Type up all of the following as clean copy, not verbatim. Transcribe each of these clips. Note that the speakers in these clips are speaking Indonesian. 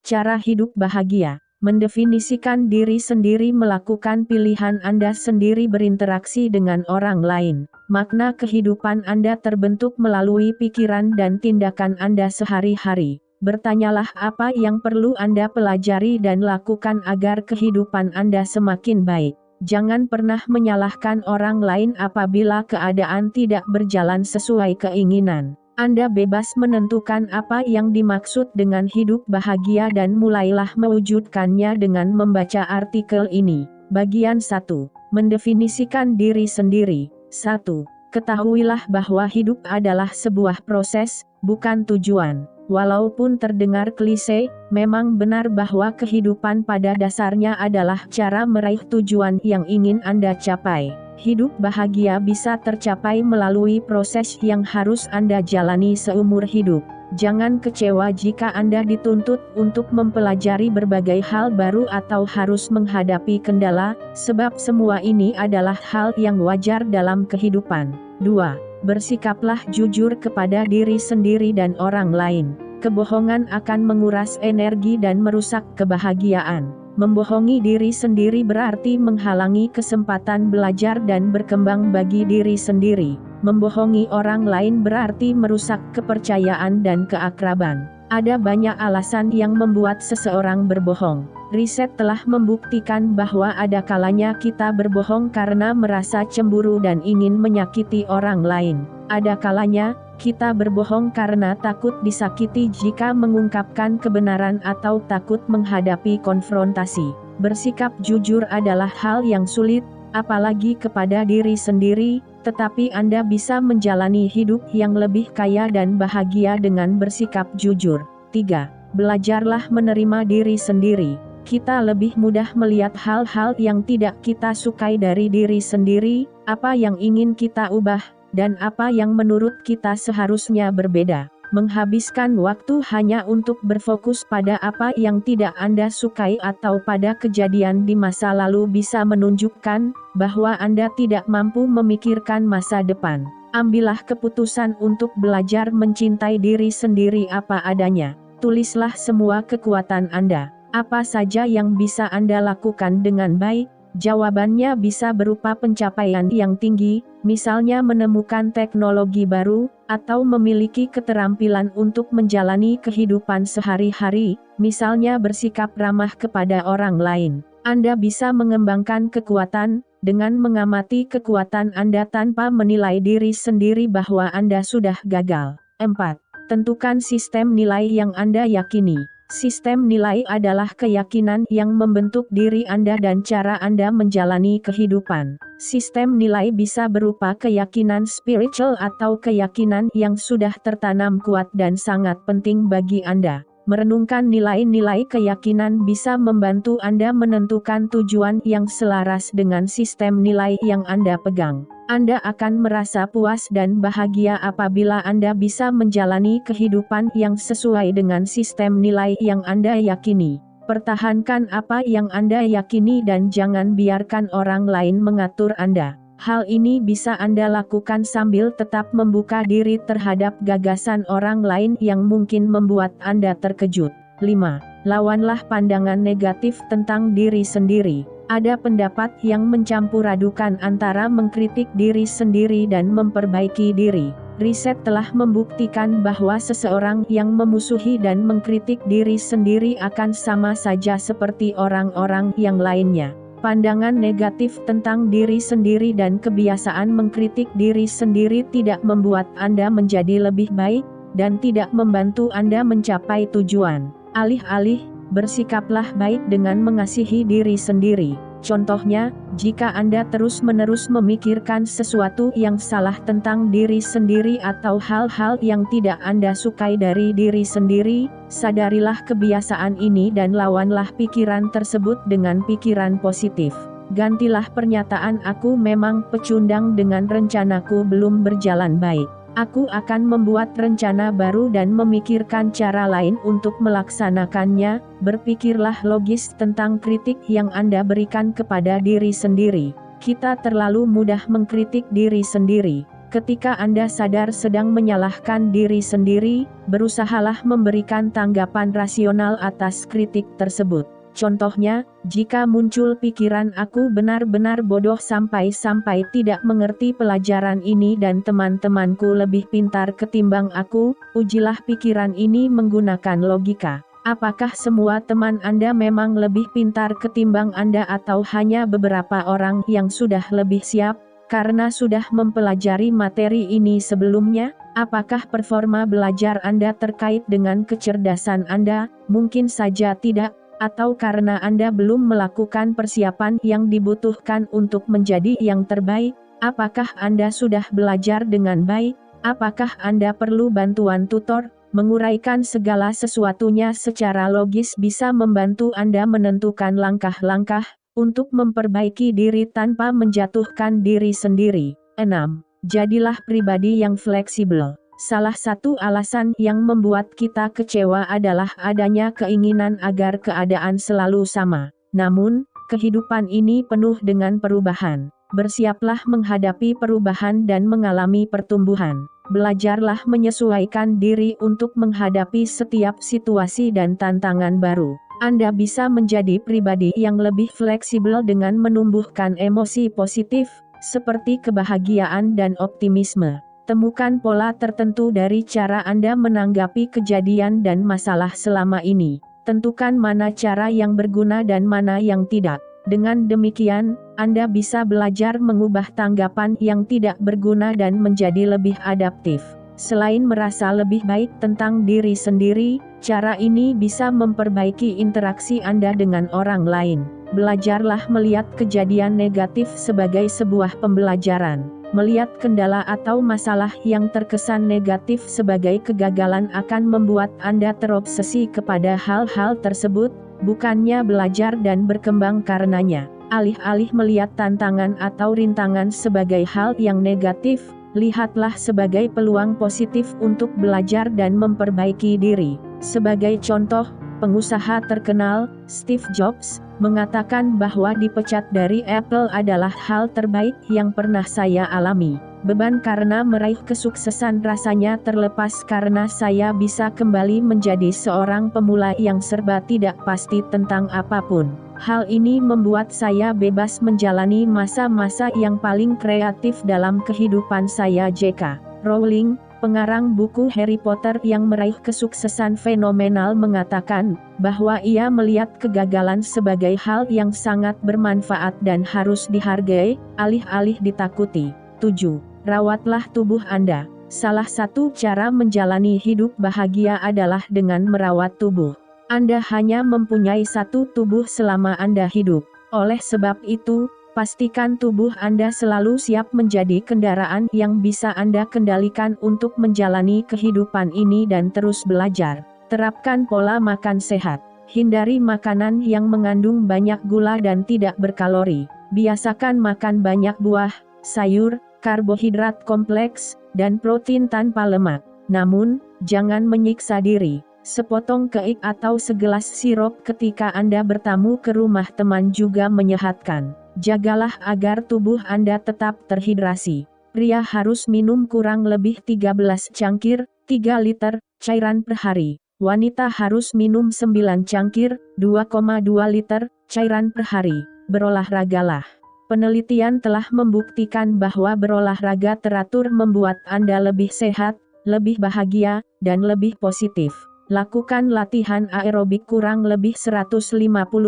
Cara hidup bahagia. Mendefinisikan diri sendiri, melakukan pilihan Anda sendiri, berinteraksi dengan orang lain. Makna kehidupan Anda terbentuk melalui pikiran dan tindakan Anda sehari-hari. Bertanyalah apa yang perlu Anda pelajari dan lakukan agar kehidupan Anda semakin baik. Jangan pernah menyalahkan orang lain apabila keadaan tidak berjalan sesuai keinginan. Anda bebas menentukan apa yang dimaksud dengan hidup bahagia dan mulailah mewujudkannya dengan membaca artikel ini. Bagian 1. Mendefinisikan diri sendiri. 1. Ketahuilah bahwa hidup adalah sebuah proses, bukan tujuan. Walaupun terdengar klise, memang benar bahwa kehidupan pada dasarnya adalah cara meraih tujuan yang ingin Anda capai. Hidup bahagia bisa tercapai melalui proses yang harus Anda jalani seumur hidup. Jangan kecewa jika Anda dituntut untuk mempelajari berbagai hal baru atau harus menghadapi kendala, sebab semua ini adalah hal yang wajar dalam kehidupan. 2. Bersikaplah jujur kepada diri sendiri dan orang lain. Kebohongan akan menguras energi dan merusak kebahagiaan. Membohongi diri sendiri berarti menghalangi kesempatan belajar dan berkembang bagi diri sendiri. Membohongi orang lain berarti merusak kepercayaan dan keakraban. Ada banyak alasan yang membuat seseorang berbohong. Riset telah membuktikan bahwa ada kalanya kita berbohong karena merasa cemburu dan ingin menyakiti orang lain. Ada kalanya kita berbohong karena takut disakiti jika mengungkapkan kebenaran atau takut menghadapi konfrontasi. Bersikap jujur adalah hal yang sulit, apalagi kepada diri sendiri, tetapi Anda bisa menjalani hidup yang lebih kaya dan bahagia dengan bersikap jujur. 3. Belajarlah menerima diri sendiri. Kita lebih mudah melihat hal-hal yang tidak kita sukai dari diri sendiri, apa yang ingin kita ubah, dan apa yang menurut kita seharusnya berbeda. Menghabiskan waktu hanya untuk berfokus pada apa yang tidak Anda sukai atau pada kejadian di masa lalu bisa menunjukkan bahwa Anda tidak mampu memikirkan masa depan. Ambillah keputusan untuk belajar mencintai diri sendiri apa adanya. Tulislah semua kekuatan Anda. Apa saja yang bisa Anda lakukan dengan baik? Jawabannya bisa berupa pencapaian yang tinggi, misalnya menemukan teknologi baru, atau memiliki keterampilan untuk menjalani kehidupan sehari-hari, misalnya bersikap ramah kepada orang lain. Anda bisa mengembangkan kekuatan dengan mengamati kekuatan Anda tanpa menilai diri sendiri bahwa Anda sudah gagal. 4. Tentukan sistem nilai yang Anda yakini. Sistem nilai adalah keyakinan yang membentuk diri Anda dan cara Anda menjalani kehidupan. Sistem nilai bisa berupa keyakinan spiritual atau keyakinan yang sudah tertanam kuat dan sangat penting bagi Anda. Merenungkan nilai-nilai keyakinan bisa membantu Anda menentukan tujuan yang selaras dengan sistem nilai yang Anda pegang. Anda akan merasa puas dan bahagia apabila Anda bisa menjalani kehidupan yang sesuai dengan sistem nilai yang Anda yakini. Pertahankan apa yang Anda yakini dan jangan biarkan orang lain mengatur Anda. Hal ini bisa Anda lakukan sambil tetap membuka diri terhadap gagasan orang lain yang mungkin membuat Anda terkejut. 5. Lawanlah pandangan negatif tentang diri sendiri. Ada pendapat yang mencampur adukan antara mengkritik diri sendiri dan memperbaiki diri. Riset telah membuktikan bahwa seseorang yang memusuhi dan mengkritik diri sendiri akan sama saja seperti orang-orang yang lainnya. Pandangan negatif tentang diri sendiri dan kebiasaan mengkritik diri sendiri tidak membuat Anda menjadi lebih baik, dan tidak membantu Anda mencapai tujuan. Alih-alih, bersikaplah baik dengan mengasihi diri sendiri. Contohnya, jika Anda terus-menerus memikirkan sesuatu yang salah tentang diri sendiri atau hal-hal yang tidak Anda sukai dari diri sendiri, sadarilah kebiasaan ini dan lawanlah pikiran tersebut dengan pikiran positif. Gantilah pernyataan "aku memang pecundang" dengan "rencanaku belum berjalan baik. Aku akan membuat rencana baru dan memikirkan cara lain untuk melaksanakannya." Berpikirlah logis tentang kritik yang Anda berikan kepada diri sendiri. Kita terlalu mudah mengkritik diri sendiri. Ketika Anda sadar sedang menyalahkan diri sendiri, berusahalah memberikan tanggapan rasional atas kritik tersebut. Contohnya, jika muncul pikiran aku benar-benar bodoh sampai-sampai tidak mengerti pelajaran ini dan teman-temanku lebih pintar ketimbang aku, ujilah pikiran ini menggunakan logika. Apakah semua teman Anda memang lebih pintar ketimbang Anda atau hanya beberapa orang yang sudah lebih siap, karena sudah mempelajari materi ini sebelumnya? Apakah performa belajar Anda terkait dengan kecerdasan Anda? Mungkin saja tidak. Atau karena Anda belum melakukan persiapan yang dibutuhkan untuk menjadi yang terbaik? Apakah Anda sudah belajar dengan baik? Apakah Anda perlu bantuan tutor? Menguraikan segala sesuatunya secara logis bisa membantu Anda menentukan langkah-langkah untuk memperbaiki diri tanpa menjatuhkan diri sendiri. 6. Jadilah pribadi yang fleksibel. Salah satu alasan yang membuat kita kecewa adalah adanya keinginan agar keadaan selalu sama. Namun, kehidupan ini penuh dengan perubahan. Bersiaplah menghadapi perubahan dan mengalami pertumbuhan. Belajarlah menyesuaikan diri untuk menghadapi setiap situasi dan tantangan baru. Anda bisa menjadi pribadi yang lebih fleksibel dengan menumbuhkan emosi positif, seperti kebahagiaan dan optimisme. Temukan pola tertentu dari cara Anda menanggapi kejadian dan masalah selama ini. Tentukan mana cara yang berguna dan mana yang tidak. Dengan demikian, Anda bisa belajar mengubah tanggapan yang tidak berguna dan menjadi lebih adaptif. Selain merasa lebih baik tentang diri sendiri, cara ini bisa memperbaiki interaksi Anda dengan orang lain. Belajarlah melihat kejadian negatif sebagai sebuah pembelajaran. Melihat kendala atau masalah yang terkesan negatif sebagai kegagalan akan membuat Anda terobsesi kepada hal-hal tersebut, bukannya belajar dan berkembang karenanya. Alih-alih melihat tantangan atau rintangan sebagai hal yang negatif, lihatlah sebagai peluang positif untuk belajar dan memperbaiki diri. Sebagai contoh, pengusaha terkenal, Steve Jobs, mengatakan bahwa dipecat dari Apple adalah hal terbaik yang pernah saya alami. Beban karena meraih kesuksesan rasanya terlepas karena saya bisa kembali menjadi seorang pemula yang serba tidak pasti tentang apapun. Hal ini membuat saya bebas menjalani masa-masa yang paling kreatif dalam kehidupan saya. J.K. Rowling, pengarang buku Harry Potter yang meraih kesuksesan fenomenal, mengatakan bahwa ia melihat kegagalan sebagai hal yang sangat bermanfaat dan harus dihargai, alih-alih ditakuti. 7. Rawatlah tubuh Anda. Salah satu cara menjalani hidup bahagia adalah dengan merawat tubuh. Anda hanya mempunyai satu tubuh selama Anda hidup. Oleh sebab itu, pastikan tubuh Anda selalu siap menjadi kendaraan yang bisa Anda kendalikan untuk menjalani kehidupan ini dan terus belajar. Terapkan pola makan sehat. Hindari makanan yang mengandung banyak gula dan tidak berkalori. Biasakan makan banyak buah, sayur, karbohidrat kompleks, dan protein tanpa lemak. Namun, jangan menyiksa diri. Sepotong keik atau segelas sirup ketika Anda bertamu ke rumah teman juga menyehatkan. Jagalah agar tubuh Anda tetap terhidrasi. Pria harus minum kurang lebih 13 cangkir, 3 liter, cairan per hari. Wanita harus minum 9 cangkir, 2,2 liter, cairan per hari. Berolahragalah. Penelitian telah membuktikan bahwa berolahraga teratur membuat Anda lebih sehat, lebih bahagia, dan lebih positif. Lakukan latihan aerobik kurang lebih 150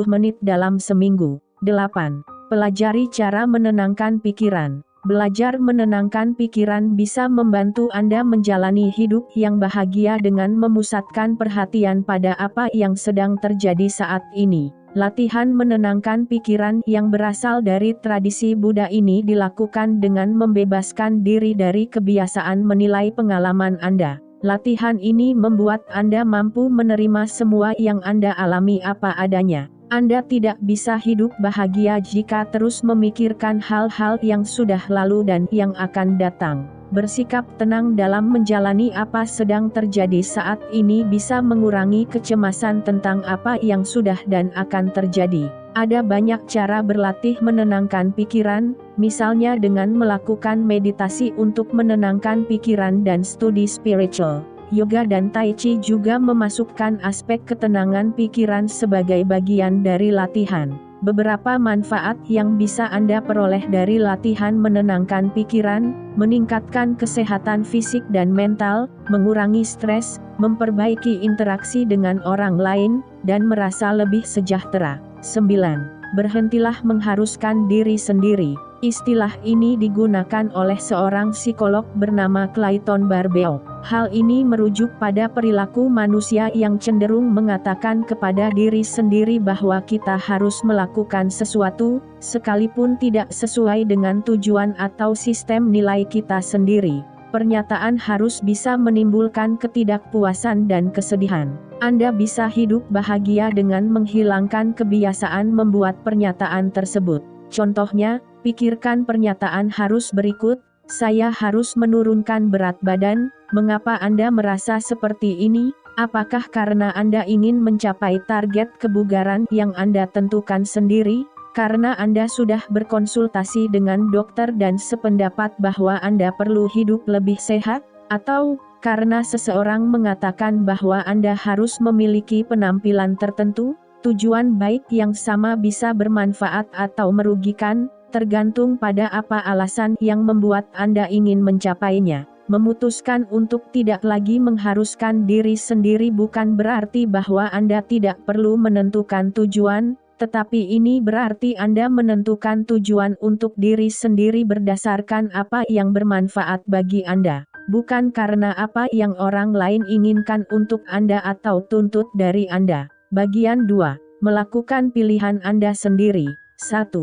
menit dalam seminggu. 8. Pelajari cara menenangkan pikiran. Belajar menenangkan pikiran bisa membantu Anda menjalani hidup yang bahagia dengan memusatkan perhatian pada apa yang sedang terjadi saat ini. Latihan menenangkan pikiran yang berasal dari tradisi Buddha ini dilakukan dengan membebaskan diri dari kebiasaan menilai pengalaman Anda. Latihan ini membuat Anda mampu menerima semua yang Anda alami apa adanya. Anda tidak bisa hidup bahagia jika terus memikirkan hal-hal yang sudah lalu dan yang akan datang. Bersikap tenang dalam menjalani apa sedang terjadi saat ini bisa mengurangi kecemasan tentang apa yang sudah dan akan terjadi. Ada banyak cara berlatih menenangkan pikiran, misalnya dengan melakukan meditasi untuk menenangkan pikiran dan studi spiritual. Yoga dan Tai Chi juga memasukkan aspek ketenangan pikiran sebagai bagian dari latihan. Beberapa manfaat yang bisa Anda peroleh dari latihan menenangkan pikiran, meningkatkan kesehatan fisik dan mental, mengurangi stres, memperbaiki interaksi dengan orang lain, dan merasa lebih sejahtera. 9. Berhentilah mengharuskan diri sendiri. Istilah ini digunakan oleh seorang psikolog bernama Clayton Barbeo. Hal ini merujuk pada perilaku manusia yang cenderung mengatakan kepada diri sendiri bahwa kita harus melakukan sesuatu, sekalipun tidak sesuai dengan tujuan atau sistem nilai kita sendiri. Pernyataan harus bisa menimbulkan ketidakpuasan dan kesedihan. Anda bisa hidup bahagia dengan menghilangkan kebiasaan membuat pernyataan tersebut. Contohnya, pikirkan pernyataan harus berikut, saya harus menurunkan berat badan. Mengapa Anda merasa seperti ini? Apakah karena Anda ingin mencapai target kebugaran yang Anda tentukan sendiri? Karena Anda sudah berkonsultasi dengan dokter dan sependapat bahwa Anda perlu hidup lebih sehat? Atau, karena seseorang mengatakan bahwa Anda harus memiliki penampilan tertentu? Tujuan baik yang sama bisa bermanfaat atau merugikan, tergantung pada apa alasan yang membuat Anda ingin mencapainya. Memutuskan untuk tidak lagi mengharuskan diri sendiri bukan berarti bahwa Anda tidak perlu menentukan tujuan, tetapi ini berarti Anda menentukan tujuan untuk diri sendiri berdasarkan apa yang bermanfaat bagi Anda, bukan karena apa yang orang lain inginkan untuk Anda atau tuntut dari Anda. Bagian 2. Melakukan pilihan Anda sendiri. 1.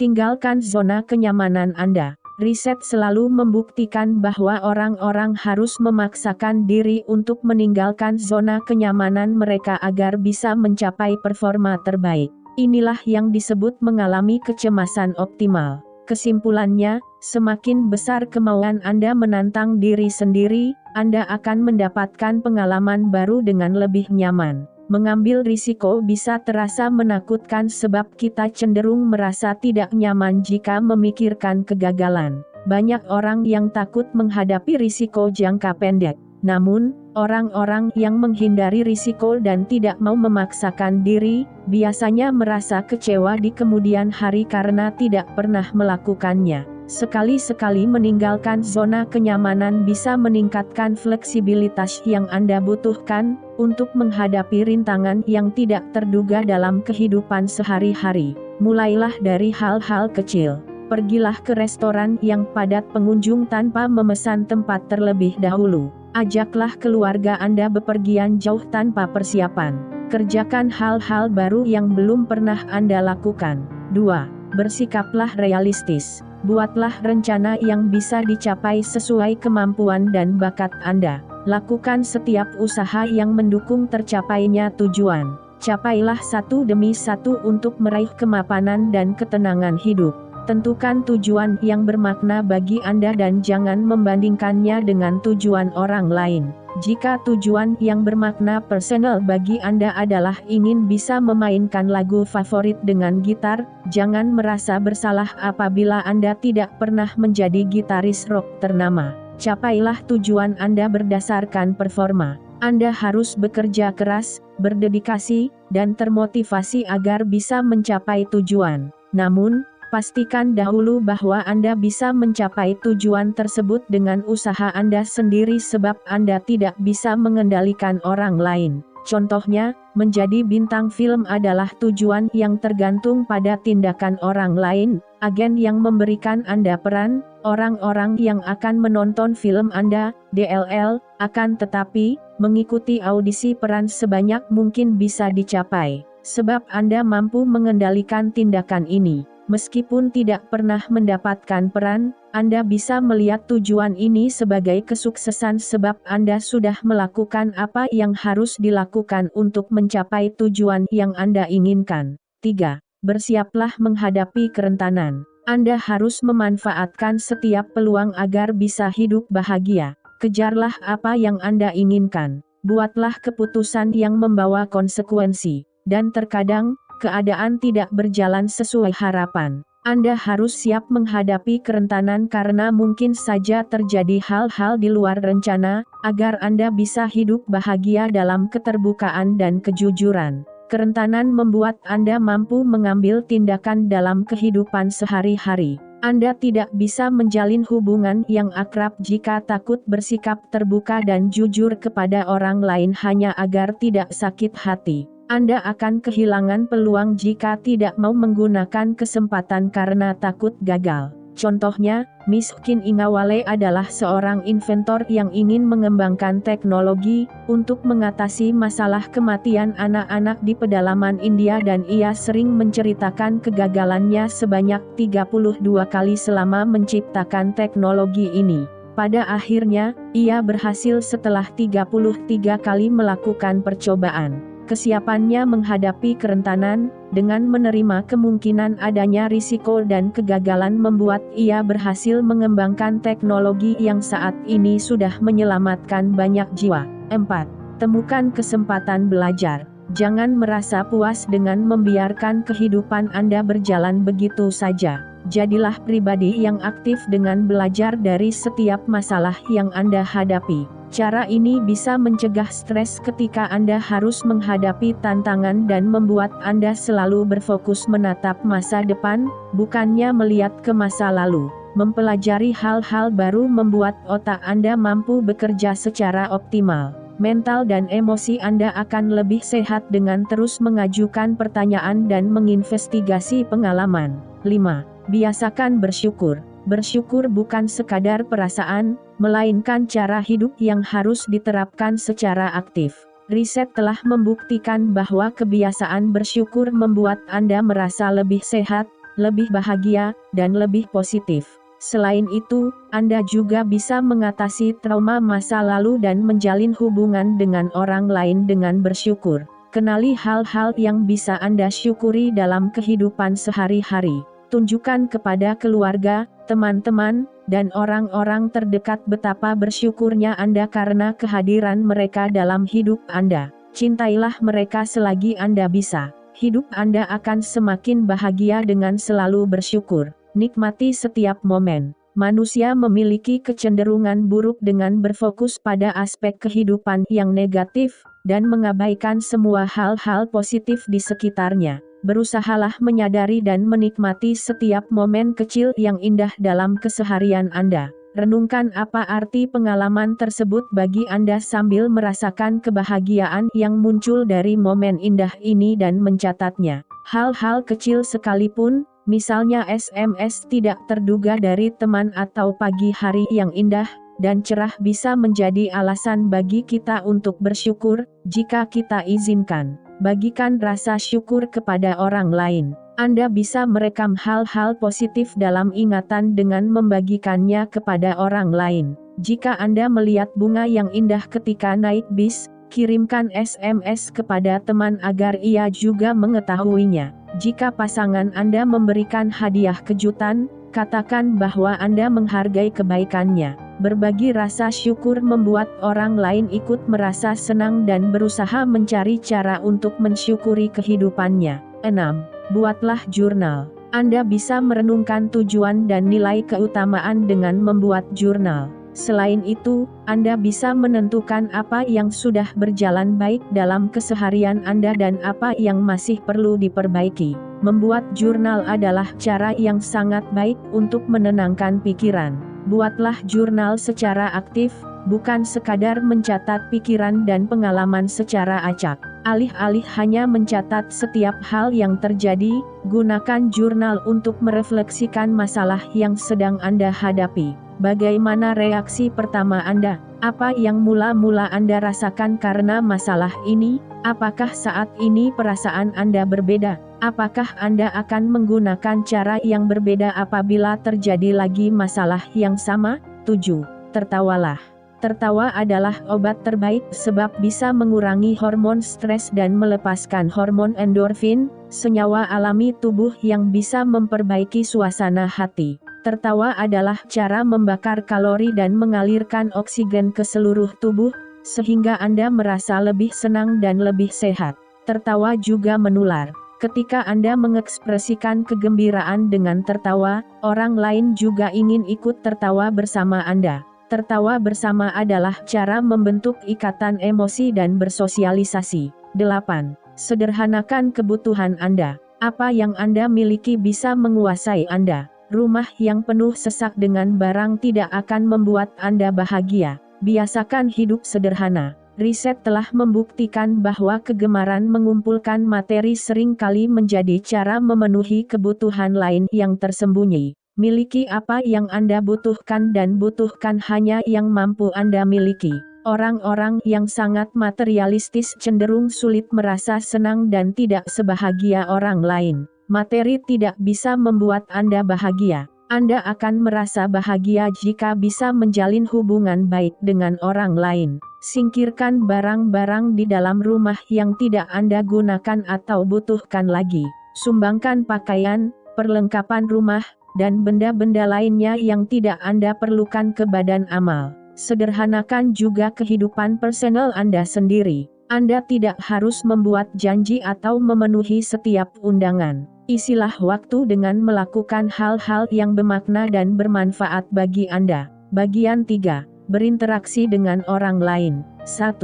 Tinggalkan zona kenyamanan Anda. Riset selalu membuktikan bahwa orang-orang harus memaksakan diri untuk meninggalkan zona kenyamanan mereka agar bisa mencapai performa terbaik. Inilah yang disebut mengalami kecemasan optimal. Kesimpulannya, semakin besar kemauan Anda menantang diri sendiri, Anda akan mendapatkan pengalaman baru dengan lebih nyaman. Mengambil risiko bisa terasa menakutkan sebab kita cenderung merasa tidak nyaman jika memikirkan kegagalan. Banyak orang yang takut menghadapi risiko jangka pendek. Namun, orang-orang yang menghindari risiko dan tidak mau memaksakan diri, biasanya merasa kecewa di kemudian hari karena tidak pernah melakukannya. Sekali-sekali meninggalkan zona kenyamanan bisa meningkatkan fleksibilitas yang Anda butuhkan untuk menghadapi rintangan yang tidak terduga dalam kehidupan sehari-hari. Mulailah dari hal-hal kecil. Pergilah ke restoran yang padat pengunjung tanpa memesan tempat terlebih dahulu. Ajaklah keluarga Anda bepergian jauh tanpa persiapan. Kerjakan hal-hal baru yang belum pernah Anda lakukan. 2. Bersikaplah realistis. Buatlah rencana yang bisa dicapai sesuai kemampuan dan bakat Anda. Lakukan setiap usaha yang mendukung tercapainya tujuan. Capailah satu demi satu untuk meraih kemapanan dan ketenangan hidup. Tentukan tujuan yang bermakna bagi Anda dan jangan membandingkannya dengan tujuan orang lain. Jika tujuan yang bermakna personal bagi Anda adalah ingin bisa memainkan lagu favorit dengan gitar, jangan merasa bersalah apabila Anda tidak pernah menjadi gitaris rock ternama. Capailah tujuan Anda berdasarkan performa. Anda harus bekerja keras, berdedikasi, dan termotivasi agar bisa mencapai tujuan. Namun, pastikan dahulu bahwa Anda bisa mencapai tujuan tersebut dengan usaha Anda sendiri sebab Anda tidak bisa mengendalikan orang lain. Contohnya, menjadi bintang film adalah tujuan yang tergantung pada tindakan orang lain, agen yang memberikan Anda peran, orang-orang yang akan menonton film Anda, DLL, akan tetapi, mengikuti audisi peran sebanyak mungkin bisa dicapai. Sebab Anda mampu mengendalikan tindakan ini. Meskipun tidak pernah mendapatkan peran, Anda bisa melihat tujuan ini sebagai kesuksesan sebab Anda sudah melakukan apa yang harus dilakukan untuk mencapai tujuan yang Anda inginkan. 3. Bersiaplah menghadapi kerentanan. Anda harus memanfaatkan setiap peluang agar bisa hidup bahagia. Kejarlah apa yang Anda inginkan. Buatlah keputusan yang membawa konsekuensi. Dan terkadang, keadaan tidak berjalan sesuai harapan. Anda harus siap menghadapi kerentanan karena mungkin saja terjadi hal-hal di luar rencana, agar Anda bisa hidup bahagia dalam keterbukaan dan kejujuran. Kerentanan membuat Anda mampu mengambil tindakan dalam kehidupan sehari-hari. Anda tidak bisa menjalin hubungan yang akrab jika takut bersikap terbuka dan jujur kepada orang lain hanya agar tidak sakit hati. Anda akan kehilangan peluang jika tidak mau menggunakan kesempatan karena takut gagal. Contohnya, Miskin Ingawale adalah seorang inventor yang ingin mengembangkan teknologi untuk mengatasi masalah kematian anak-anak di pedalaman India dan ia sering menceritakan kegagalannya sebanyak 32 kali selama menciptakan teknologi ini. Pada akhirnya, ia berhasil setelah 33 kali melakukan percobaan. Kesiapannya menghadapi kerentanan, dengan menerima kemungkinan adanya risiko dan kegagalan membuat ia berhasil mengembangkan teknologi yang saat ini sudah menyelamatkan banyak jiwa. 4. Temukan kesempatan belajar. Jangan merasa puas dengan membiarkan kehidupan Anda berjalan begitu saja. Jadilah pribadi yang aktif dengan belajar dari setiap masalah yang Anda hadapi. Cara ini bisa mencegah stres ketika Anda harus menghadapi tantangan dan membuat Anda selalu berfokus menatap masa depan, bukannya melihat ke masa lalu. Mempelajari hal-hal baru membuat otak Anda mampu bekerja secara optimal. Mental dan emosi Anda akan lebih sehat dengan terus mengajukan pertanyaan dan menginvestigasi pengalaman. 5. Biasakan bersyukur. Bersyukur bukan sekadar perasaan, melainkan cara hidup yang harus diterapkan secara aktif. Riset telah membuktikan bahwa kebiasaan bersyukur membuat Anda merasa lebih sehat, lebih bahagia, dan lebih positif. Selain itu, Anda juga bisa mengatasi trauma masa lalu dan menjalin hubungan dengan orang lain dengan bersyukur. Kenali hal-hal yang bisa Anda syukuri dalam kehidupan sehari-hari. Tunjukkan kepada keluarga, teman-teman, dan orang-orang terdekat betapa bersyukurnya Anda karena kehadiran mereka dalam hidup Anda. Cintailah mereka selagi Anda bisa. Hidup Anda akan semakin bahagia dengan selalu bersyukur. Nikmati setiap momen. Manusia memiliki kecenderungan buruk dengan berfokus pada aspek kehidupan yang negatif, dan mengabaikan semua hal-hal positif di sekitarnya. Berusahalah menyadari dan menikmati setiap momen kecil yang indah dalam keseharian Anda. Renungkan apa arti pengalaman tersebut bagi Anda sambil merasakan kebahagiaan yang muncul dari momen indah ini dan mencatatnya. Hal-hal kecil sekalipun, misalnya SMS tidak terduga dari teman atau pagi hari yang indah dan cerah bisa menjadi alasan bagi kita untuk bersyukur, jika kita izinkan. Bagikan rasa syukur kepada orang lain. Anda bisa merekam hal-hal positif dalam ingatan dengan membagikannya kepada orang lain. Jika Anda melihat bunga yang indah ketika naik bis, kirimkan SMS kepada teman agar ia juga mengetahuinya. Jika pasangan Anda memberikan hadiah kejutan, katakan bahwa Anda menghargai kebaikannya. Berbagi rasa syukur membuat orang lain ikut merasa senang dan berusaha mencari cara untuk mensyukuri kehidupannya. 6. Buatlah jurnal. Anda bisa merenungkan tujuan dan nilai keutamaan dengan membuat jurnal. Selain itu, Anda bisa menentukan apa yang sudah berjalan baik dalam keseharian Anda dan apa yang masih perlu diperbaiki. Membuat jurnal adalah cara yang sangat baik untuk menenangkan pikiran. Buatlah jurnal secara aktif, bukan sekadar mencatat pikiran dan pengalaman secara acak. Alih-alih hanya mencatat setiap hal yang terjadi, gunakan jurnal untuk merefleksikan masalah yang sedang Anda hadapi. Bagaimana reaksi pertama Anda? Apa yang mula-mula Anda rasakan karena masalah ini? Apakah saat ini perasaan Anda berbeda? Apakah Anda akan menggunakan cara yang berbeda apabila terjadi lagi masalah yang sama? 7. Tertawalah. Tertawa adalah obat terbaik sebab bisa mengurangi hormon stres dan melepaskan hormon endorfin, senyawa alami tubuh yang bisa memperbaiki suasana hati. Tertawa adalah cara membakar kalori dan mengalirkan oksigen ke seluruh tubuh, sehingga Anda merasa lebih senang dan lebih sehat. Tertawa juga menular. Ketika Anda mengekspresikan kegembiraan dengan tertawa, orang lain juga ingin ikut tertawa bersama Anda. Tertawa bersama adalah cara membentuk ikatan emosi dan bersosialisasi. 8. Sederhanakan kebutuhan Anda. Apa yang Anda miliki bisa menguasai Anda. Rumah yang penuh sesak dengan barang tidak akan membuat Anda bahagia. Biasakan hidup sederhana. Riset telah membuktikan bahwa kegemaran mengumpulkan materi sering kali menjadi cara memenuhi kebutuhan lain yang tersembunyi. Miliki apa yang Anda butuhkan dan butuhkan hanya yang mampu Anda miliki. Orang-orang yang sangat materialistis cenderung sulit merasa senang dan tidak sebahagia orang lain. Materi tidak bisa membuat Anda bahagia. Anda akan merasa bahagia jika bisa menjalin hubungan baik dengan orang lain. Singkirkan barang-barang di dalam rumah yang tidak Anda gunakan atau butuhkan lagi. Sumbangkan pakaian, perlengkapan rumah, dan benda-benda lainnya yang tidak Anda perlukan ke badan amal. Sederhanakan juga kehidupan personal Anda sendiri. Anda tidak harus membuat janji atau memenuhi setiap undangan. Isilah waktu dengan melakukan hal-hal yang bermakna dan bermanfaat bagi Anda. Bagian 3. Berinteraksi dengan orang lain. 1.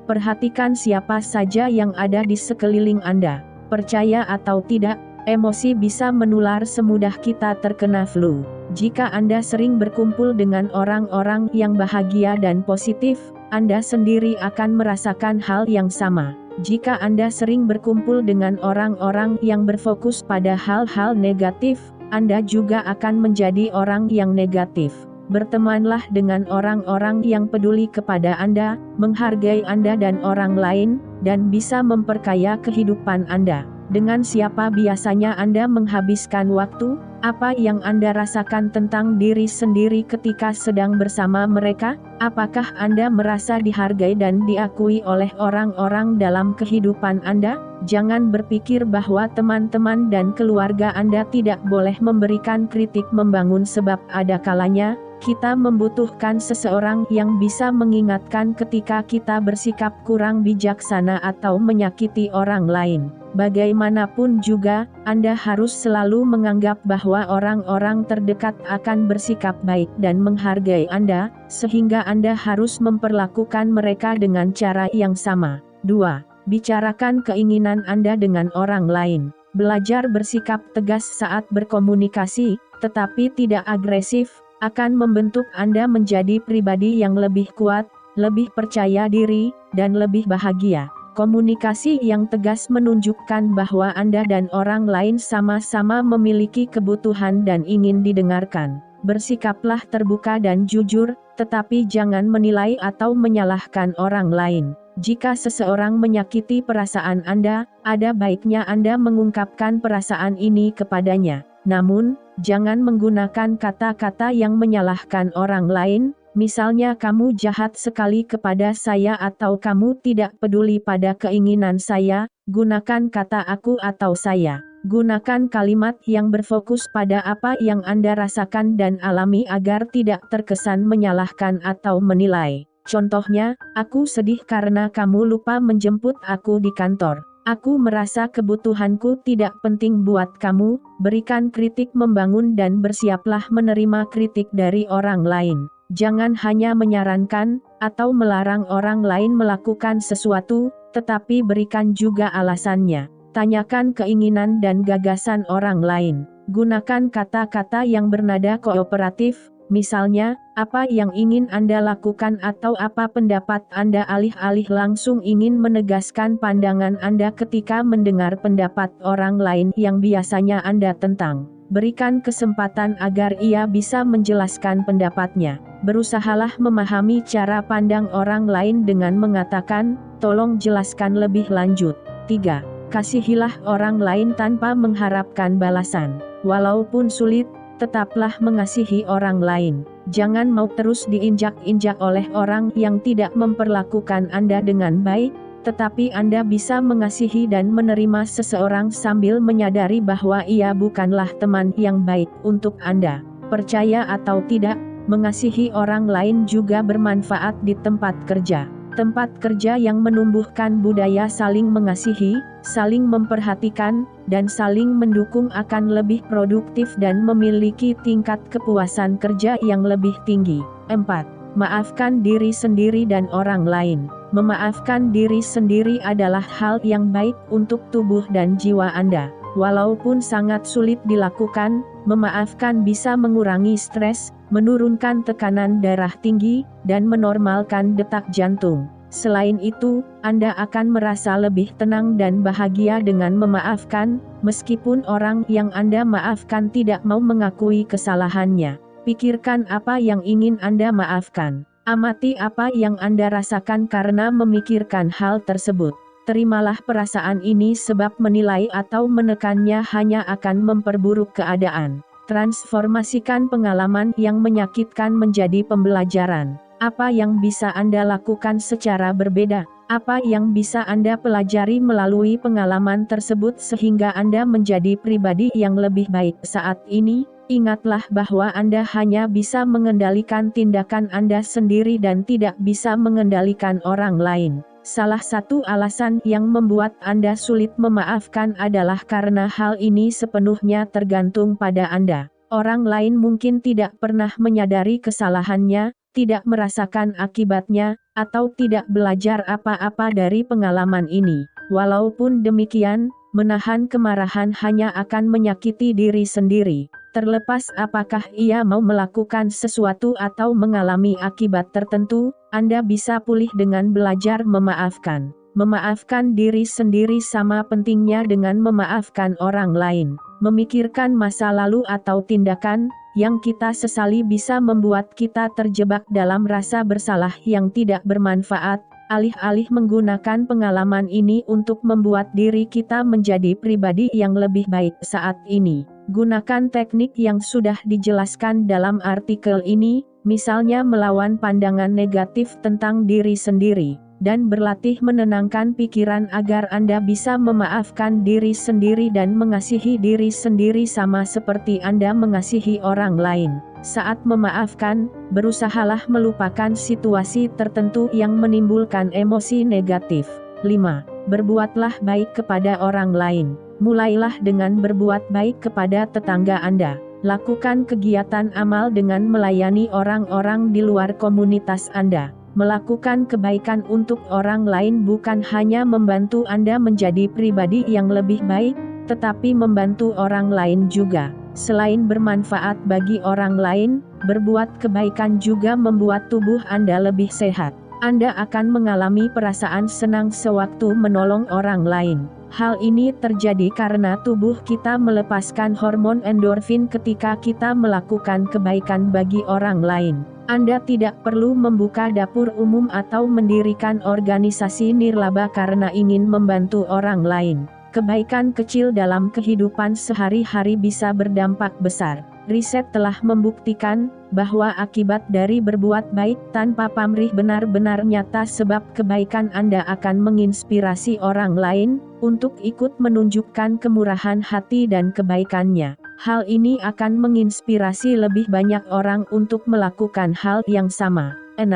Perhatikan siapa saja yang ada di sekeliling Anda. Percaya atau tidak, emosi bisa menular semudah kita terkena flu. Jika Anda sering berkumpul dengan orang-orang yang bahagia dan positif, Anda sendiri akan merasakan hal yang sama. Jika Anda sering berkumpul dengan orang-orang yang berfokus pada hal-hal negatif, Anda juga akan menjadi orang yang negatif. Bertemanlah dengan orang-orang yang peduli kepada Anda, menghargai Anda dan orang lain, dan bisa memperkaya kehidupan Anda. Dengan siapa biasanya Anda menghabiskan waktu? Apa yang Anda rasakan tentang diri sendiri ketika sedang bersama mereka? Apakah Anda merasa dihargai dan diakui oleh orang-orang dalam kehidupan Anda? Jangan berpikir bahwa teman-teman dan keluarga Anda tidak boleh memberikan kritik membangun, sebab ada kalanya kita membutuhkan seseorang yang bisa mengingatkan ketika kita bersikap kurang bijaksana atau menyakiti orang lain. Bagaimanapun juga, Anda harus selalu menganggap bahwa orang-orang terdekat akan bersikap baik dan menghargai Anda, sehingga Anda harus memperlakukan mereka dengan cara yang sama. 2. Bicarakan keinginan Anda dengan orang lain. Belajar bersikap tegas saat berkomunikasi, tetapi tidak agresif, akan membentuk Anda menjadi pribadi yang lebih kuat, lebih percaya diri, dan lebih bahagia. Komunikasi yang tegas menunjukkan bahwa Anda dan orang lain sama-sama memiliki kebutuhan dan ingin didengarkan. Bersikaplah terbuka dan jujur, tetapi jangan menilai atau menyalahkan orang lain. Jika seseorang menyakiti perasaan Anda, ada baiknya Anda mengungkapkan perasaan ini kepadanya. Namun, jangan menggunakan kata-kata yang menyalahkan orang lain, misalnya kamu jahat sekali kepada saya atau kamu tidak peduli pada keinginan saya. Gunakan kata aku atau saya. Gunakan kalimat yang berfokus pada apa yang Anda rasakan dan alami agar tidak terkesan menyalahkan atau menilai. Contohnya, aku sedih karena kamu lupa menjemput aku di kantor. Aku merasa kebutuhanku tidak penting buat kamu. Berikan kritik membangun dan bersiaplah menerima kritik dari orang lain. Jangan hanya menyarankan atau melarang orang lain melakukan sesuatu, tetapi berikan juga alasannya. Tanyakan keinginan dan gagasan orang lain. Gunakan kata-kata yang bernada kooperatif. Misalnya, apa yang ingin Anda lakukan atau apa pendapat Anda, alih-alih langsung ingin menegaskan pandangan Anda ketika mendengar pendapat orang lain yang biasanya Anda tentang. Berikan kesempatan agar ia bisa menjelaskan pendapatnya. Berusahalah memahami cara pandang orang lain dengan mengatakan, tolong jelaskan lebih lanjut. 3. Kasihilah orang lain tanpa mengharapkan balasan. Walaupun sulit, tetaplah mengasihi orang lain. Jangan mau terus diinjak-injak oleh orang yang tidak memperlakukan Anda dengan baik. tetapi Anda bisa mengasihi dan menerima seseorang sambil menyadari bahwa ia bukanlah teman yang baik untuk Anda. Percaya atau tidak, mengasihi orang lain juga bermanfaat di tempat kerja. Tempat kerja yang menumbuhkan budaya saling mengasihi, saling memperhatikan, dan saling mendukung akan lebih produktif dan memiliki tingkat kepuasan kerja yang lebih tinggi. 4. Maafkan diri sendiri dan orang lain. Memaafkan diri sendiri adalah hal yang baik untuk tubuh dan jiwa Anda. Walaupun sangat sulit dilakukan, memaafkan bisa mengurangi stres, menurunkan tekanan darah tinggi, dan menormalkan detak jantung. Selain itu, Anda akan merasa lebih tenang dan bahagia dengan memaafkan, meskipun orang yang Anda maafkan tidak mau mengakui kesalahannya. Pikirkan apa yang ingin Anda maafkan. Amati apa yang Anda rasakan karena memikirkan hal tersebut. Terimalah perasaan ini sebab menilai atau menekannya hanya akan memperburuk keadaan. Transformasikan pengalaman yang menyakitkan menjadi pembelajaran. Apa yang bisa Anda lakukan secara berbeda? Apa yang bisa Anda pelajari melalui pengalaman tersebut sehingga Anda menjadi pribadi yang lebih baik saat ini? Ingatlah bahwa Anda hanya bisa mengendalikan tindakan Anda sendiri dan tidak bisa mengendalikan orang lain. Salah satu alasan yang membuat Anda sulit memaafkan adalah karena hal ini sepenuhnya tergantung pada Anda. Orang lain mungkin tidak pernah menyadari kesalahannya, tidak merasakan akibatnya, atau tidak belajar apa-apa dari pengalaman ini. Walaupun demikian, menahan kemarahan hanya akan menyakiti diri sendiri. Terlepas apakah ia mau melakukan sesuatu atau mengalami akibat tertentu, Anda bisa pulih dengan belajar memaafkan. Memaafkan diri sendiri sama pentingnya dengan memaafkan orang lain. Memikirkan masa lalu atau tindakan yang kita sesali bisa membuat kita terjebak dalam rasa bersalah yang tidak bermanfaat, alih-alih menggunakan pengalaman ini untuk membuat diri kita menjadi pribadi yang lebih baik saat ini. Gunakan teknik yang sudah dijelaskan dalam artikel ini, misalnya melawan pandangan negatif tentang diri sendiri, dan berlatih menenangkan pikiran agar Anda bisa memaafkan diri sendiri dan mengasihi diri sendiri sama seperti Anda mengasihi orang lain. Saat memaafkan, berusahalah melupakan situasi tertentu yang menimbulkan emosi negatif. 5. Berbuatlah baik kepada orang lain. Mulailah dengan berbuat baik kepada tetangga Anda. Lakukan kegiatan amal dengan melayani orang-orang di luar komunitas Anda. Melakukan kebaikan untuk orang lain bukan hanya membantu Anda menjadi pribadi yang lebih baik, tetapi membantu orang lain juga. Selain bermanfaat bagi orang lain, berbuat kebaikan juga membuat tubuh Anda lebih sehat. Anda akan mengalami perasaan senang sewaktu menolong orang lain. Hal ini terjadi karena tubuh kita melepaskan hormon endorfin ketika kita melakukan kebaikan bagi orang lain. Anda tidak perlu membuka dapur umum atau mendirikan organisasi nirlaba karena ingin membantu orang lain. Kebaikan kecil dalam kehidupan sehari-hari bisa berdampak besar. Riset telah membuktikan bahwa akibat dari berbuat baik tanpa pamrih benar-benar nyata sebab kebaikan Anda akan menginspirasi orang lain untuk ikut menunjukkan kemurahan hati dan kebaikannya. Hal ini akan menginspirasi lebih banyak orang untuk melakukan hal yang sama. 6.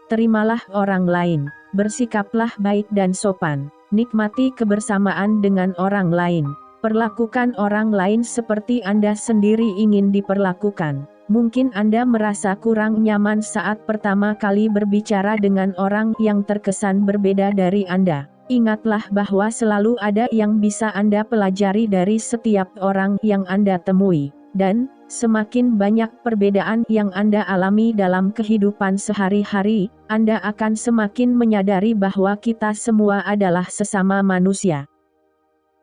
Terimalah orang lain. Bersikaplah baik dan sopan. Nikmati kebersamaan dengan orang lain. Perlakukan orang lain seperti Anda sendiri ingin diperlakukan. Mungkin Anda merasa kurang nyaman saat pertama kali berbicara dengan orang yang terkesan berbeda dari Anda. Ingatlah bahwa selalu ada yang bisa Anda pelajari dari setiap orang yang Anda temui. Dan, semakin banyak perbedaan yang Anda alami dalam kehidupan sehari-hari, Anda akan semakin menyadari bahwa kita semua adalah sesama manusia.